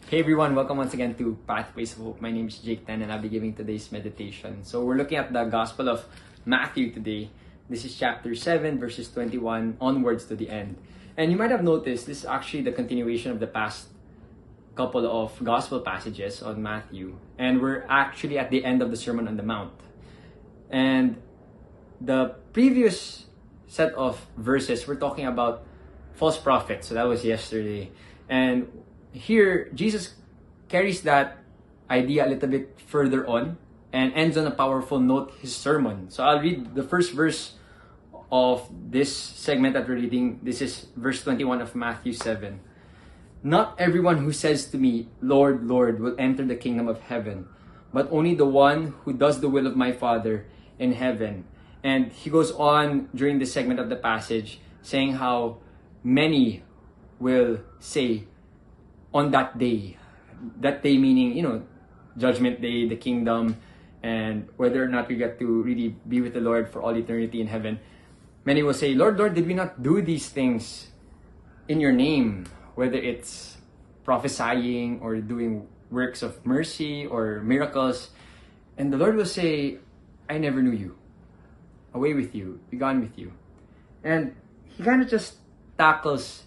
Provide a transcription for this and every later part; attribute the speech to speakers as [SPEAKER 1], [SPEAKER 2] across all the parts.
[SPEAKER 1] Hey everyone, welcome once again to Pathways of Hope. My name is Jake Tan and I'll be giving today's meditation. So we're looking at the Gospel of Matthew today. This is chapter 7 verses 21 onwards to the end. And you might have noticed this is actually the continuation of the past couple of Gospel passages on Matthew. And we're actually at the end of the Sermon on the Mount. And the previous set of verses, we're talking about false prophets. So that was yesterday. And here, Jesus carries that idea a little bit further on and ends on a powerful note his sermon. So I'll read the first verse of this segment that we're reading. This is verse 21 of Matthew 7. Not everyone who says to me, Lord, Lord, will enter the kingdom of heaven, but only the one who does the will of my Father in heaven. And he goes on during this segment of the passage saying how many will say, on that day meaning, judgment day, the kingdom, and whether or not we get to really be with the Lord for all eternity in heaven. Many will say, Lord, Lord, did we not do these things in your name? Whether it's prophesying or doing works of mercy or miracles. And the Lord will say, I never knew you. Away with you. Be gone with you. And he kind of just tackles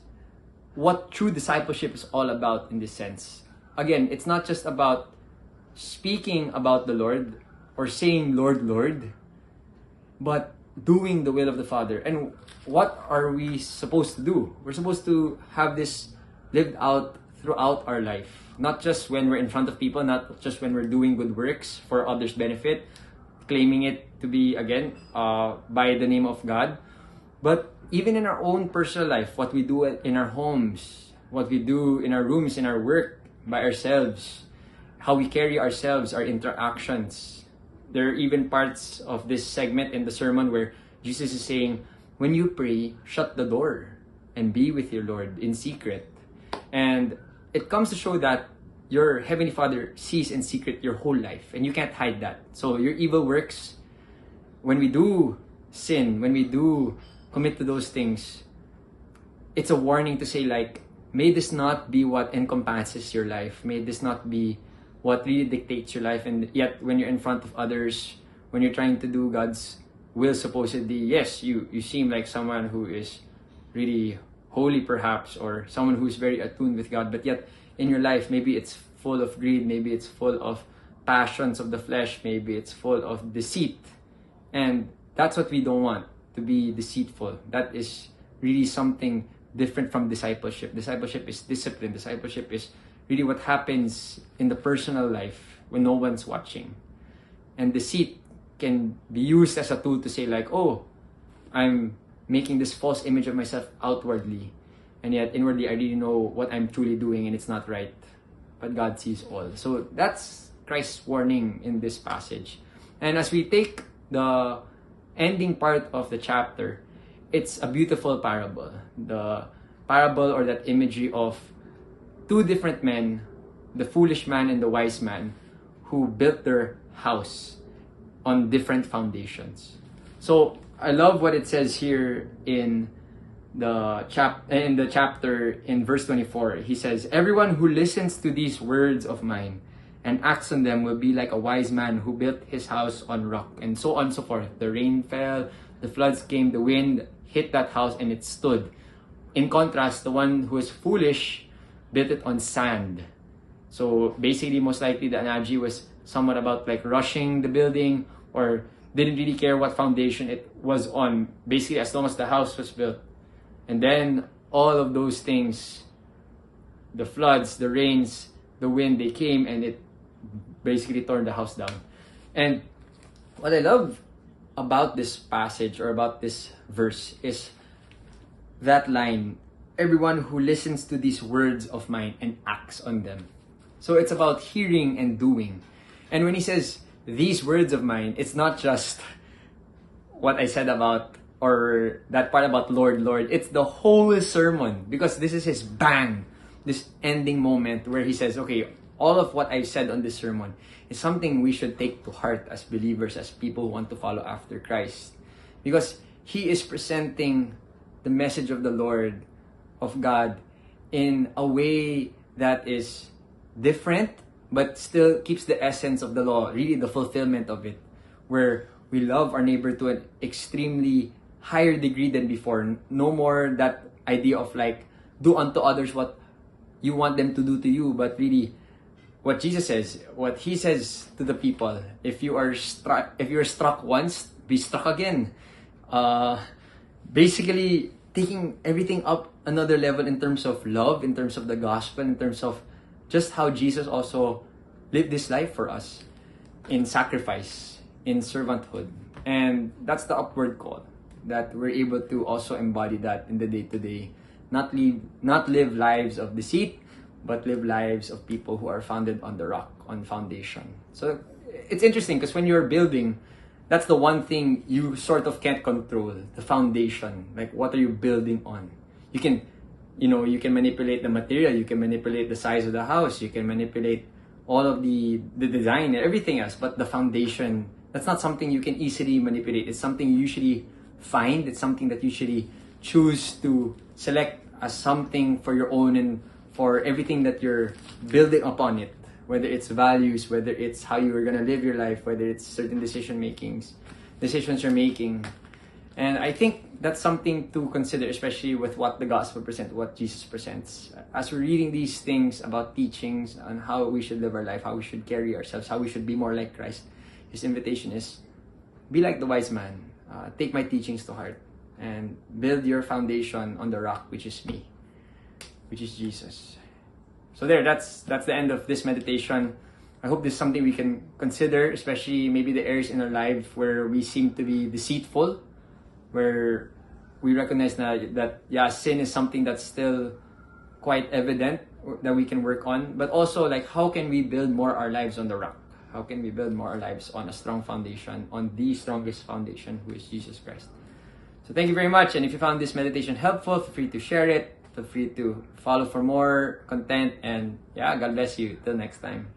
[SPEAKER 1] what true discipleship is all about in this sense. Again, it's not just about speaking about the Lord or saying Lord, Lord, but doing the will of the Father. And what are we supposed to do? We're supposed to have this lived out throughout our life. Not just when we're in front of people, not just when we're doing good works for others' benefit, claiming it to be, again, by the name of God, but even in our own personal life, what we do in our homes, what we do in our rooms, in our work, by ourselves, how we carry ourselves, our interactions. There are even parts of this segment in the sermon where Jesus is saying, when you pray, shut the door and be with your Lord in secret. And it comes to show that your Heavenly Father sees in secret your whole life, and you can't hide that. So your evil works, when we do sin, when we do commit to those things, it's a warning to say, like, may this not be what encompasses your life. May this not be what really dictates your life. And yet, when you're in front of others, when you're trying to do God's will, supposedly, yes, you seem like someone who is really holy, perhaps, or someone who's very attuned with God. But yet, in your life, maybe it's full of greed, maybe it's full of passions of the flesh, maybe it's full of deceit. And that's what we don't want, to be deceitful. That is really something different from discipleship. Discipleship is discipline. Discipleship is really what happens in the personal life when no one's watching. And deceit can be used as a tool to say, like, oh, I'm making this false image of myself outwardly, and yet inwardly I really know what I'm truly doing and it's not right. But God sees all. So that's Christ's warning in this passage. And as we take the ending part of the chapter, it's a beautiful parable. The parable, or that imagery of two different men, the foolish man and the wise man, who built their house on different foundations. So I love what it says here in the chapter in verse 24. He says, everyone who listens to these words of mine and acts on them will be like a wise man who built his house on rock, and so on and so forth. The rain fell, the floods came, the wind hit that house, and it stood. In contrast, the one who is foolish built it on sand. So basically, most likely the analogy was somewhat about like rushing the building, or didn't really care what foundation it was on, basically as long as the house was built. And then all of those things, the floods, the rains, the wind, they came and it basically tore the house down. And what I love about this passage, or about this verse, is that line, everyone who listens to these words of mine and acts on them. So it's about hearing and doing. And when he says these words of mine, it's not just what I said about, or that part about Lord, Lord. It's the whole sermon, because this is his bang, this ending moment where he says, okay, all of what I've said on this sermon is something we should take to heart as believers, as people who want to follow after Christ. Because he is presenting the message of the Lord, of God, in a way that is different, but still keeps the essence of the law, really the fulfillment of it, where we love our neighbor to an extremely higher degree than before. No more that idea of like, do unto others what you want them to do to you, but really what Jesus says, what he says to the people: if you're struck once, be struck again. Basically taking everything up another level in terms of love, in terms of the gospel, in terms of just how Jesus also lived this life for us in sacrifice, in servanthood. And that's the upward call, that we're able to also embody that in the day-to-day. Not live lives of deceit, but live lives of people who are founded on the rock, on foundation. So it's interesting because when you're building, that's the one thing you sort of can't control, the foundation. Like, what are you building on? You can manipulate the material, you can manipulate the size of the house, you can manipulate all of the design and everything else, but the foundation, that's not something you can easily manipulate. It's something you usually find, it's something that you usually choose to select as something for your own and for everything that you're building upon it. Whether it's values, whether it's how you're gonna live your life, whether it's certain decisions you're making. And I think that's something to consider, especially with what the gospel presents, what Jesus presents. As we're reading these things about teachings on how we should live our life, how we should carry ourselves, how we should be more like Christ, his invitation is, be like the wise man. Take my teachings to heart and build your foundation on the rock, which is me, which is Jesus. So that's the end of this meditation. I hope this is something we can consider, especially maybe the areas in our life where we seem to be deceitful, where we recognize that sin is something that's still quite evident that we can work on. But also, like, how can we build more our lives on the rock? How can we build more our lives on a strong foundation, on the strongest foundation, who is Jesus Christ? So thank you very much. And if you found this meditation helpful, feel free to share it. Feel free to follow for more content. And God bless you. Till next time.